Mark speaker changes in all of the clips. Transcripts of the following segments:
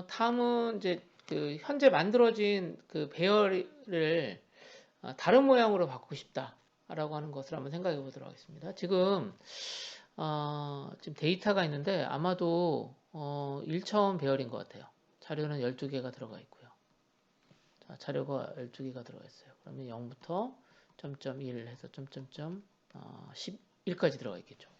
Speaker 1: 다음은 이제 그 현재 만들어진 그 배열을 다른 모양으로 바꾸고 싶다라고 하는 것을 한번 생각해 보도록 하겠습니다. 지금 데이터가 있는데 아마도 1차원 배열인 것 같아요. 자료는 12개가 들어가 있고요. 자, 자료가 12개가 들어가 있어요. 그러면 0부터 .1 해서 .1까지 들어가 있겠죠.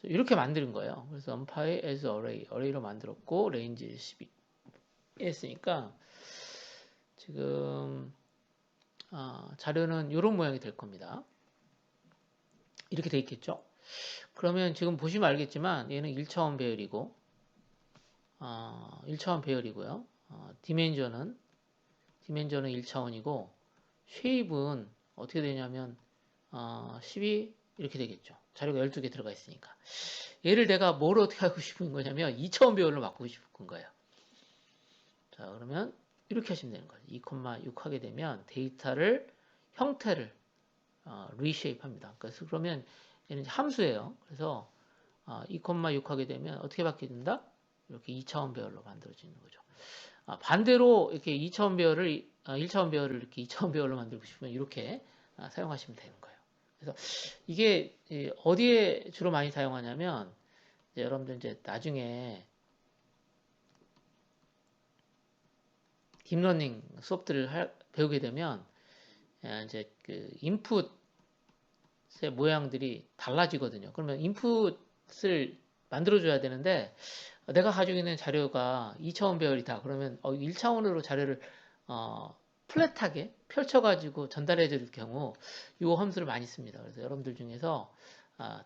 Speaker 1: 이렇게 만드는 거예요. 그래서 numpy as array로 만들었고 range 12 했으니까 지금 자료는 이런 모양이 될 겁니다. 이렇게 돼 있겠죠. 그러면 지금 보시면 알겠지만 얘는 1차원 배열이고 1차원 배열이고요. 디멘전은 1차원이고 쉐입은 어떻게 되냐면 12 이렇게 되겠죠. 자료가 12개 들어가 있으니까. 얘를 내가 뭘 어떻게 하고 싶은 거냐면 2차원 배열로 바꾸고 싶은 거예요. 자, 그러면 이렇게 하시면 되는 거예요. 2,6 하게 되면 데이터를 형태를 reshape 합니다. 그러면 얘는 함수예요. 그래서 2,6 하게 되면 어떻게 바뀌는다? 이렇게 2차원 배열로 만들어지는 거죠. 반대로 이렇게 2차원 배열을 1차원 배열을 이렇게 2차원 배열로 만들고 싶으면 이렇게 사용하시면 되는 거예요. 그래서 이게 어디에 주로 많이 사용하냐면 여러분들 이제 나중에 딥러닝 수업들을 배우게 되면 이제 그 인풋의 모양들이 달라지거든요. 그러면 인풋을 만들어줘야 되는데 내가 가지고 있는 자료가 2차원 배열이다. 그러면 1차원으로 자료를 플랫하게 펼쳐가지고 전달해 줄 경우 이 함수를 많이 씁니다. 그래서 여러분들 중에서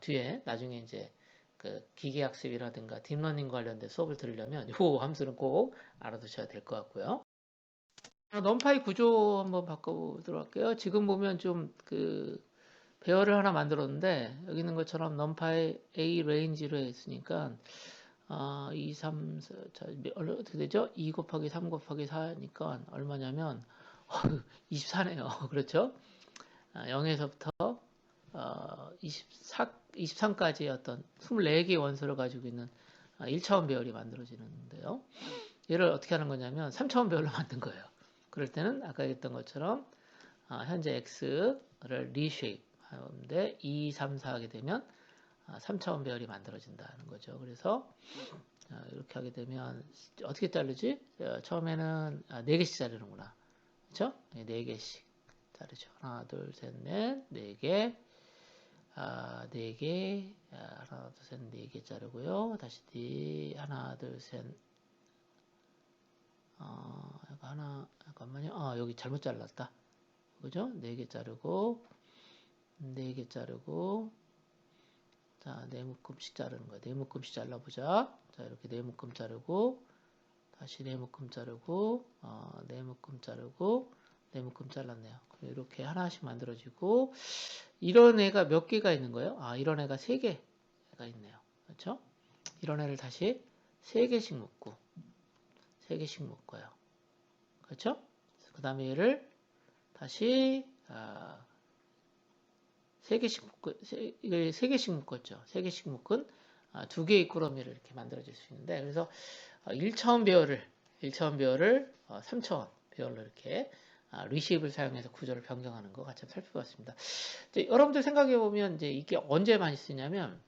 Speaker 1: 뒤에 나중에 이제 그 기계학습이라든가 딥러닝 관련된 수업을 들으려면 이 함수는 꼭 알아두셔야 될 것 같고요. 넘파이 구조 한번 바꿔보도록 할게요. 지금 보면 좀 그 배열을 하나 만들었는데 여기 있는 것처럼 넘파이 A 레인지로 했으니까 2, 3, 4, 자, 어떻게 되죠? 2 곱하기 3 곱하기 4니까 얼마냐면 24네요. 그렇죠? 0에서부터 23까지 어떤 24개의 원소를 가지고 있는 1차원 배열이 만들어지는데요. 얘를 어떻게 하는 거냐면 3차원 배열로 만든 거예요. 그럴 때는 아까 얘기했던 것처럼 현재 x를 reshape 하는데 2, 3, 4 하게 되면 3차원 배열이 만들어진다는 거죠. 그래서 이렇게 하게 되면 어떻게 자르지? 처음에는 4개씩 자르는구나. 그렇죠? 4개씩 자르죠. 하나, 둘, 셋, 넷, 4개. 4개. 하나, 둘, 셋, 4개 자르고요. 다시 하나, 둘, 셋. 하나, 잠깐만요. 여기 잘못 잘랐다. 그죠? 4개 자르고, 4개 자르고, 자, 4묶음씩 자르는 거야. 4묶음씩 잘라보자. 자, 이렇게 4묶음 자르고, 다시 4묶음 자르고, 4묶음 자르고, 4묶음 잘랐네요. 그럼 이렇게 하나씩 만들어지고, 이런 애가 몇 개가 있는 거예요? 이런 애가 3개가 있네요. 그렇죠? 이런 애를 다시 3개씩 묶고, 3개씩 묶어요. 그렇죠? 그 다음에 얘를 다시 3개씩 이걸 3개씩 묶었죠. 3개씩 묶은 2개의 꾸러미를 이렇게 만들어질 수 있는데, 그래서 1차원 배열을 3차원 배열로 이렇게 리시입을 사용해서 구조를 변경하는 거 같이 살펴봤습니다. 이제 여러분들 생각해 보면 이제 이게 언제 많이 쓰냐면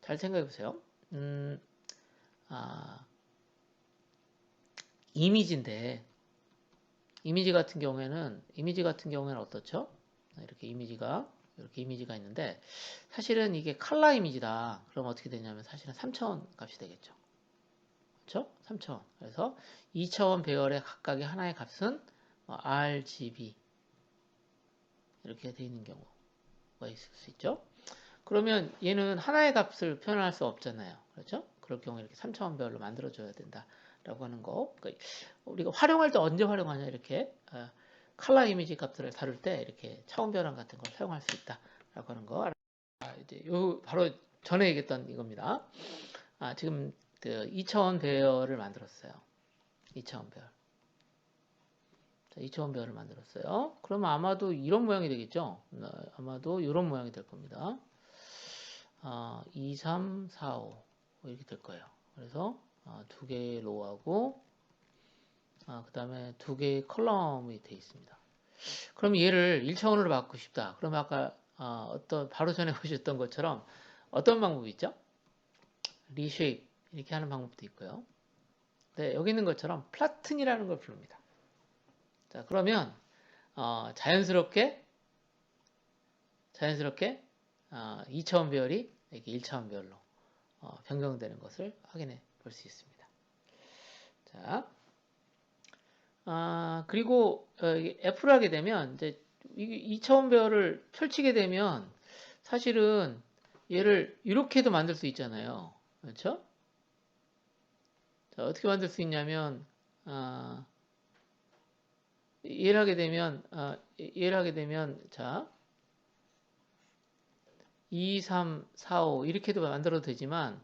Speaker 1: 잘 생각해 보세요. 이미지인데 이미지 같은 경우에는 어떻죠? 이렇게 이미지가 있는데 사실은 이게 컬러 이미지다. 그럼 어떻게 되냐면 사실은 3차원 값이 되겠죠. 그렇죠? 3차원. 그래서 2차원 배열의 각각의 하나의 값은 RGB 이렇게 되어 있는 경우가 있을 수 있죠. 그러면 얘는 하나의 값을 표현할 수 없잖아요. 그렇죠? 그럴 경우에 이렇게 3차원 배열로 만들어줘야 된다라고 하는 거. 그러니까 우리가 활용할 때 언제 활용하냐 이렇게 컬러 이미지 값들을 다룰 때 이렇게 차원 변환 같은 걸 사용할 수 있다라고 하는 거. 이제 바로 전에 얘기했던 이겁니다. 지금 그 2차원 배열을 만들었어요. 2차원 배열. 자, 2차원 배열을 만들었어요. 그러면 아마도 이런 모양이 되겠죠? 아마도 이런 모양이 될 겁니다. 2, 3, 4, 5 이렇게 될 거예요. 그래서 두 개의 로우하고 그 다음에 두 개의 컬럼이 되어 있습니다. 그럼 얘를 1차원으로 바꾸고 싶다. 그럼 아까 어떤 바로 전에 보셨던 것처럼 어떤 방법이 있죠? 리쉐입 이렇게 하는 방법도 있고요. 네, 여기 있는 것처럼 플라튼이라는 걸 부릅니다. 자, 그러면 자연스럽게 2차원 배열이 이렇게 1차원 배열로 변경되는 것을 확인해 볼 수 있습니다. 자, 그리고 F를 하게 되면 이제 2차원 배열을 펼치게 되면 사실은 얘를 이렇게도 만들 수 있잖아요. 그렇죠? 자, 어떻게 만들 수 있냐면 얘를 하게 되면 자 2, 3, 4, 5 이렇게도 만들어도 되지만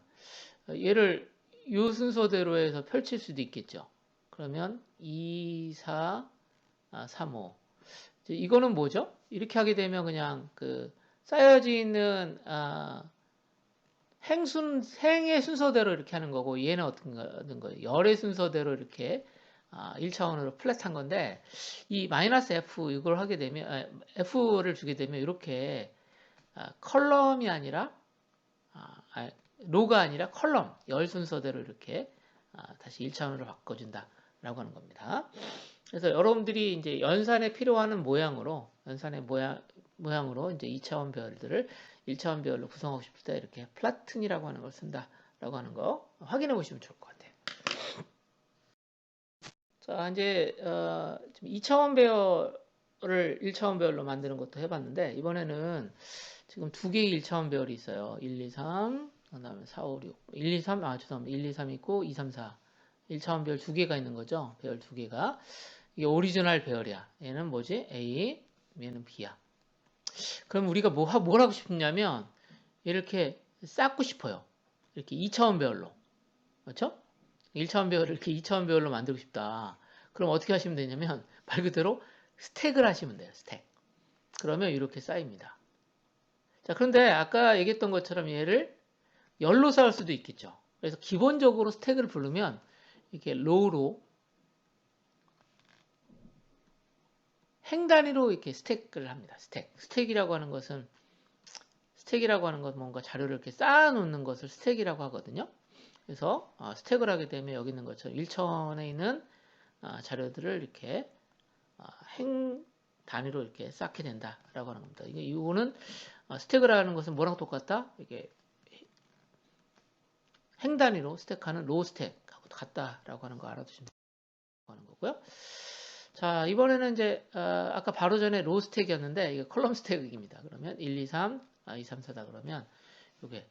Speaker 1: 얘를 이 순서대로 해서 펼칠 수도 있겠죠. 그러면 2, 4, 3, 5 이거는 뭐죠? 이렇게 하게 되면 그냥 그 쌓여져 있는 행의 순서대로 이렇게 하는 거고 얘는 어떤 거예요? 열의 순서대로 이렇게 1차원으로 플랫한 건데 이 마이너스 F 이걸 하게 되면 F를 주게 되면 이렇게 컬럼이 아니라 로가 아니라 컬럼 열 순서대로 이렇게 다시 1차원으로 바꿔준다 라고 하는 겁니다. 그래서 여러분들이 이제 연산에 필요한 모양으로 모양으로 이제 2차원 배열들을 1차원 배열로 구성하고 싶을 때 이렇게 플라튼이라고 하는 걸 쓴다라고 하는 거 확인해 보시면 좋을 것 같아요. 자, 이제 지금 2차원 배열을 1차원 배열로 만드는 것도 해봤는데 이번에는 지금 두 개의 1차원 배열이 있어요. 1, 2, 3, 그 다음에 4, 5, 6, 1, 2, 3, 죄송합니다. 1, 2, 3 있고 2, 3, 4. 1차원 배열 두 개가 있는 거죠. 배열 두 개가. 이게 오리지널 배열이야. 얘는 뭐지? A, 얘는 B야. 그럼 우리가 뭘 하고 싶냐면 이렇게 쌓고 싶어요. 이렇게 2차원 배열로. 그렇죠? 1차원 배열을 이렇게 2차원 배열로 만들고 싶다. 그럼 어떻게 하시면 되냐면 말 그대로 스택을 하시면 돼요. 스택. 그러면 이렇게 쌓입니다. 자, 그런데 아까 얘기했던 것처럼 얘를 열로 쌓을 수도 있겠죠. 그래서 기본적으로 스택을 부르면 이렇게 로우로 행 단위로 이렇게 스택을 합니다. 스택이라고 하는 것은 뭔가 자료를 이렇게 쌓아 놓는 것을 스택이라고 하거든요. 그래서 스택을 하게 되면 여기 있는 것처럼 1차원에 있는 자료들을 이렇게 행 단위로 이렇게 쌓게 된다라고 하는 겁니다. 이거는 스택을 하는 것은 뭐랑 똑같다? 이게 행 단위로 스택하는 로우 스택하고 같다라고 하는 거 알아두시면 하는 거고요. 자, 이번에는 이제 아까 바로 전에 로우 스택이었는데 이게 컬럼 스택입니다. 그러면 1, 2, 3, 2, 3, 4다 그러면 이게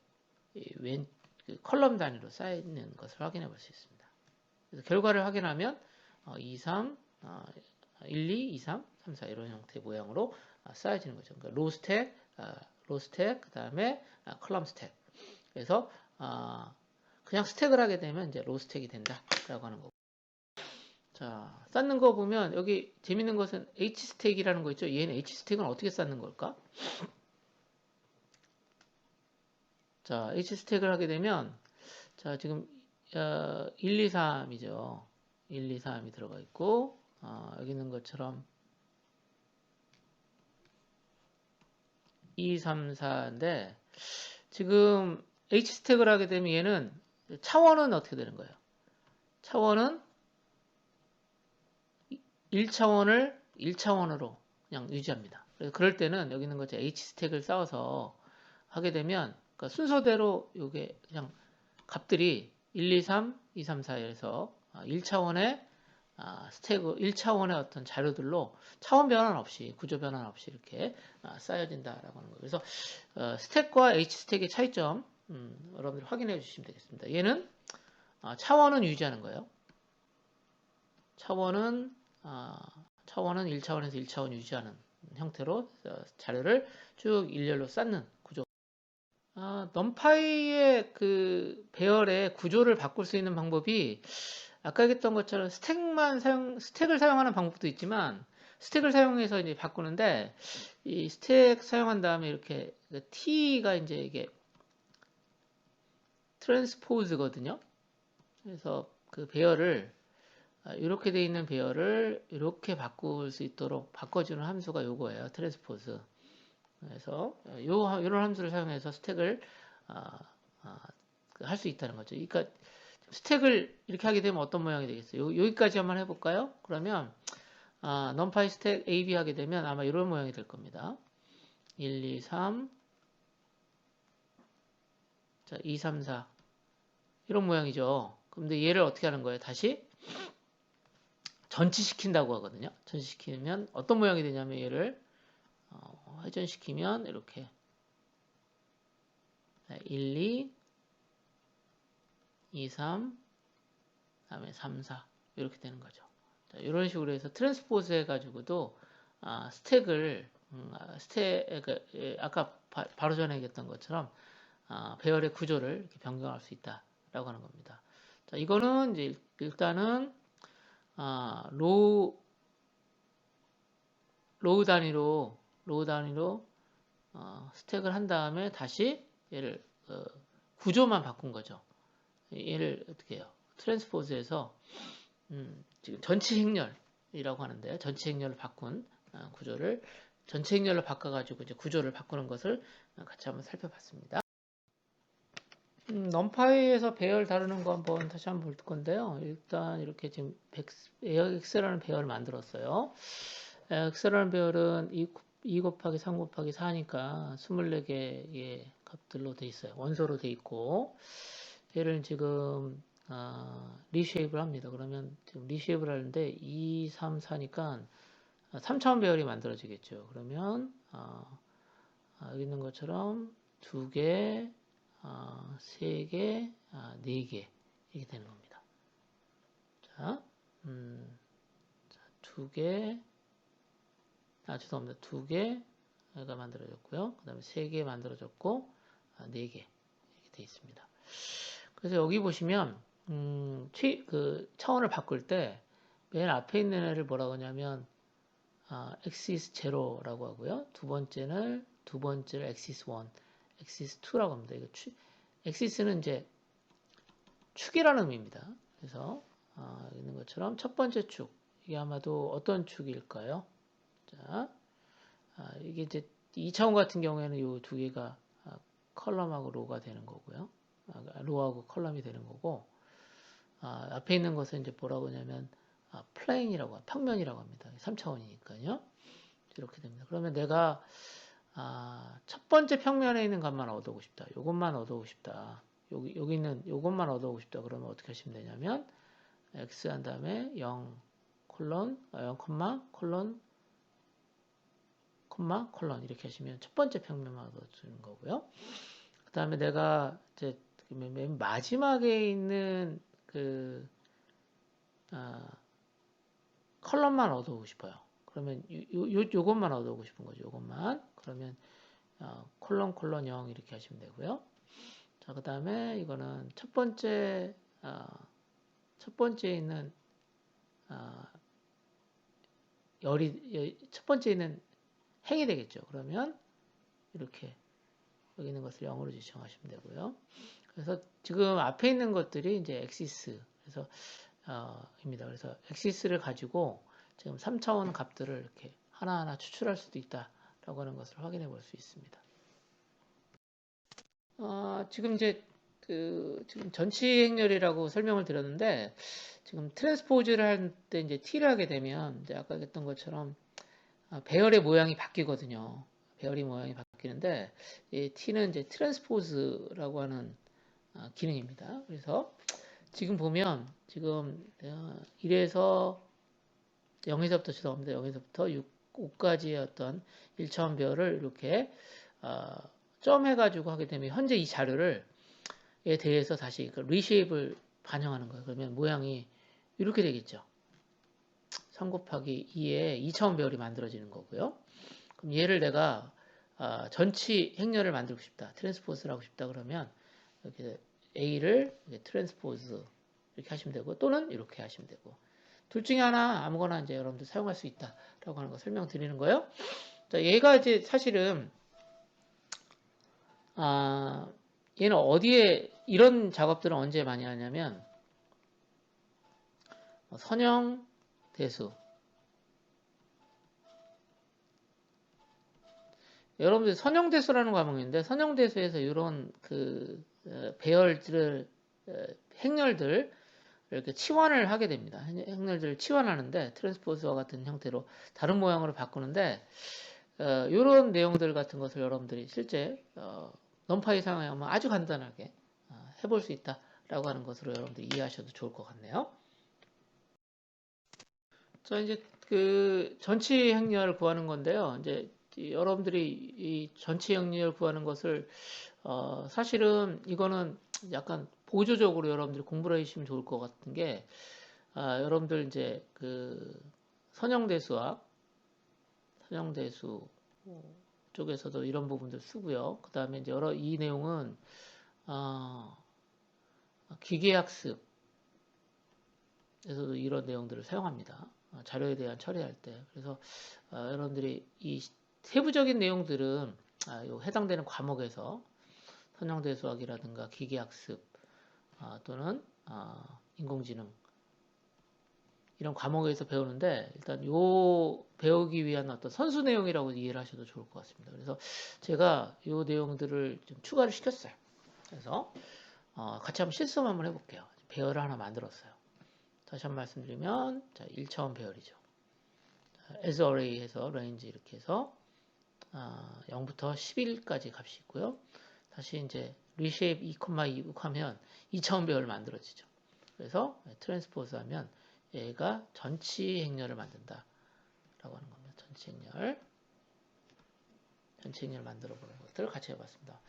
Speaker 1: 그 컬럼 단위로 쌓이는 것을 확인해 볼 수 있습니다. 그래서 결과를 확인하면 2, 3, 1, 2, 2, 3, 3, 4 이런 형태의 모양으로 쌓여지는 거죠. 그러니까 로우 스택, 그 다음에 컬럼 스택. 그래서 그냥 스택을 하게 되면 이제 로우 스택이 된다라고 하는 거고. 자, 쌓는 거 보면 여기 재밌는 것은 H 스택이라는 거 있죠. 얘는 H 스택은 어떻게 쌓는 걸까? 자, H 스택을 하게 되면 자, 지금 1, 2, 3이죠. 1, 2, 3이 들어가 있고 여기 있는 것처럼 2, 3, 4인데 지금 H 스택을 하게 되면 얘는 차원은 어떻게 되는 거예요? 차원은 1차원을 1차원으로 그냥 유지합니다. 그래서 그럴 때는 여기 있는 것처럼 H 스택을 쌓아서 하게 되면 그러니까 순서대로 이게 그냥 값들이 1, 2, 3, 2, 3, 4에서 1차원의 스택, 1차원의 어떤 자료들로 차원 변환 없이, 구조 변환 없이 이렇게 쌓여진다라고 하는 거예요. 그래서 스택과 H 스택의 차이점 여러분들 확인해 주시면 되겠습니다. 얘는 차원은 유지하는 거예요. 차원은 1차원에서 1차원 유지하는 형태로 자료를 쭉 일렬로 쌓는 구조. 넘파이의 그 배열의 구조를 바꿀 수 있는 방법이 아까 얘기했던 것처럼 스택을 사용하는 방법도 있지만 스택을 사용해서 이제 바꾸는데 이 스택 사용한 다음에 이렇게 T가 이제 이게 트랜스포즈거든요. 그래서 그 배열을 이렇게 돼 있는 배열을 이렇게 바꿀 수 있도록 바꿔주는 함수가 요거예요. 트랜스포즈. 그래서 이런 함수를 사용해서 스택을 할 수 있다는 거죠. 그러니까 스택을 이렇게 하게 되면 어떤 모양이 되겠어요? 여기까지 한번 해볼까요? 그러면 numpy 스택 AB 하게 되면 아마 이런 모양이 될 겁니다. 1, 2, 3 자, 2, 3, 4 이런 모양이죠. 근데 얘를 어떻게 하는 거예요? 다시 전치시킨다고 하거든요. 전치시키면 어떤 모양이 되냐면 얘를 회전시키면 이렇게 1, 2, 2, 3 다음에 3, 4 이렇게 되는 거죠. 자, 이런 식으로 해서 트랜스포즈 해가지고도 스택을 아까 바로 전에 얘기했던 것처럼 배열의 구조를 이렇게 변경할 수 있다라고 하는 겁니다. 자, 이거는 이제 일단은 로우 단위로 스택을 한 다음에 다시 얘를 구조만 바꾼 거죠. 얘를 어떻게 해요? 트랜스포즈에서 지금 전체 행렬이라고 하는데 전체 행렬을 바꾼 구조를 전체 행렬로 바꿔가지고 이제 구조를 바꾸는 것을 같이 한번 살펴봤습니다. 넘파이에서 배열 다루는 거 한번 다시 한번 볼 건데요. 일단 이렇게 지금 X라는 배열을 만들었어요. X라는 배열은 2 곱하기 3 곱하기 4니까 24개의 값들로 돼 있어요. 원소로 돼 있고 얘를 지금 리쉐입을 합니다. 그러면 지금 리쉐입을 하는데 2, 3, 4니까 3차원 배열이 만들어지겠죠. 그러면 여기 있는 것처럼 2개, 3개, 4개 이렇게 되는 겁니다. 자, 2개, 죄송합니다. 2개가 만들어졌고요. 그 다음에 3개 만들어졌고 4개 이렇게 되어 있습니다. 그래서 여기 보시면 그 차원을 바꿀 때 맨 앞에 있는 애를 뭐라고 하냐면 axis 0라고 하고요. 두 번째를 axis 1, axis 2라고 합니다. 이거 axis는 이제 축이라는 의미입니다. 그래서 있는 것처럼 첫 번째 축 이게 아마도 어떤 축일까요? 자, 이게 이제 2차원 같은 경우에는 이 두 개가 컬럼하고 로가 되는 거고요. 로하고 컬럼이 되는 거고 앞에 있는 것은 이제 뭐라고 하냐면 플레인이라고 평면이라고 합니다. 3차원이니까요. 이렇게 됩니다. 그러면 내가 첫 번째 평면에 있는 값만 얻어오고 싶다. 요것만 얻어오고 싶다. 여기 있는 요것만 얻어오고 싶다. 그러면 어떻게 하시면 되냐면 x 한 다음에 0 콜론 0 콜론 이렇게 하시면 첫 번째 평면만 얻어주는 거고요. 그 다음에 내가 이제 맨 마지막에 있는 그 컬럼만 얻어오고 싶어요. 그러면 요것만 얻어오고 싶은 거죠. 요것만. 그러면 콜론 0 이렇게 하시면 되고요. 자, 그 다음에 이거는 첫 번째에 있는 첫 번째에 있는 행이 되겠죠. 그러면 이렇게 여기 있는 것을 0으로 지정하시면 되고요. 그래서 지금 앞에 있는 것들이 이제 엑시스 그래서 입니다. 그래서 엑시스를 가지고 지금 3차원 값들을 이렇게 하나하나 추출할 수도 있다라고 하는 것을 확인해 볼 수 있습니다. 지금 이제 지금 전치 행렬이라고 설명을 드렸는데 지금 트랜스포즈를 할 때 이제 T를 하게 되면 이제 아까 했던 것처럼 배열의 모양이 바뀌거든요. 배열의 모양이 바뀌는데 이 T는 이제 트랜스포즈라고 하는 기능입니다. 그래서 지금 보면 지금 1에서 0에서부터 죄송합니다. 0에서부터 5까지의 어떤 1차원 배열을 이렇게 점 해가지고 하게 되면 현재 이 자료를 에 대해서 다시 리쉐입을 반영하는 거예요. 그러면 모양이 이렇게 되겠죠. 3 곱하기 2에 2차원 배열이 만들어지는 거고요. 그럼 얘를 내가 전치 행렬을 만들고 싶다. 트랜스포즈를 하고 싶다. 그러면 이렇게 A를 트랜스포즈 이렇게 하시면 되고 또는 이렇게 하시면 되고 둘 중에 하나 아무거나 이제 여러분들 사용할 수 있다라고 하는 거 설명드리는 거예요. 자, 얘가 이제 사실은 얘는 어디에 이런 작업들은 언제 많이 하냐면 선형 대수. 여러분들 선형대수라는 과목인데 선형대수에서 이런 그 배열들을 행렬들 이렇게 치환을 하게 됩니다. 행렬들을 치환하는데 트랜스포즈와 같은 형태로 다른 모양으로 바꾸는데 이런 내용들 같은 것을 여러분들이 실제 넘파이 사용하면 아주 간단하게 해볼 수 있다라고 하는 것으로 여러분들이 이해하셔도 좋을 것 같네요. 자, 이제 그 전치 행렬 구하는 건데요. 이제 여러분들이 이 전치 행렬 구하는 것을 사실은 이거는 약간 보조적으로 여러분들이 공부를 해주시면 좋을 것 같은 게 여러분들 이제 그 선형대수와 선형대수 쪽에서도 이런 부분들 쓰고요. 그 다음에 이제 이 내용은 기계학습에서도 이런 내용들을 사용합니다. 자료에 대한 처리할 때. 그래서 여러분들이 이 세부적인 내용들은 요 해당되는 과목에서 선형대수학이라든가 기계학습 또는 인공지능 이런 과목에서 배우는데 일단 요 배우기 위한 어떤 선수 내용이라고 이해를 하셔도 좋을 것 같습니다. 그래서 제가 요 내용들을 좀 추가를 시켰어요. 그래서 같이 한번 실습 한번 해볼게요. 배열을 하나 만들었어요. 다시 한번 말씀드리면 자 1차원 배열이죠. as array 해서 range 이렇게 해서 0부터 11까지 값이 있고요. 다시 이제 reshape 2,2 하면 2차원 배열 만들어지죠. 그래서 트랜스포즈 하면 얘가 전치 행렬을 만든다 라고 하는 겁니다. 전치 행렬 만들어 보는 것들을 같이 해봤습니다.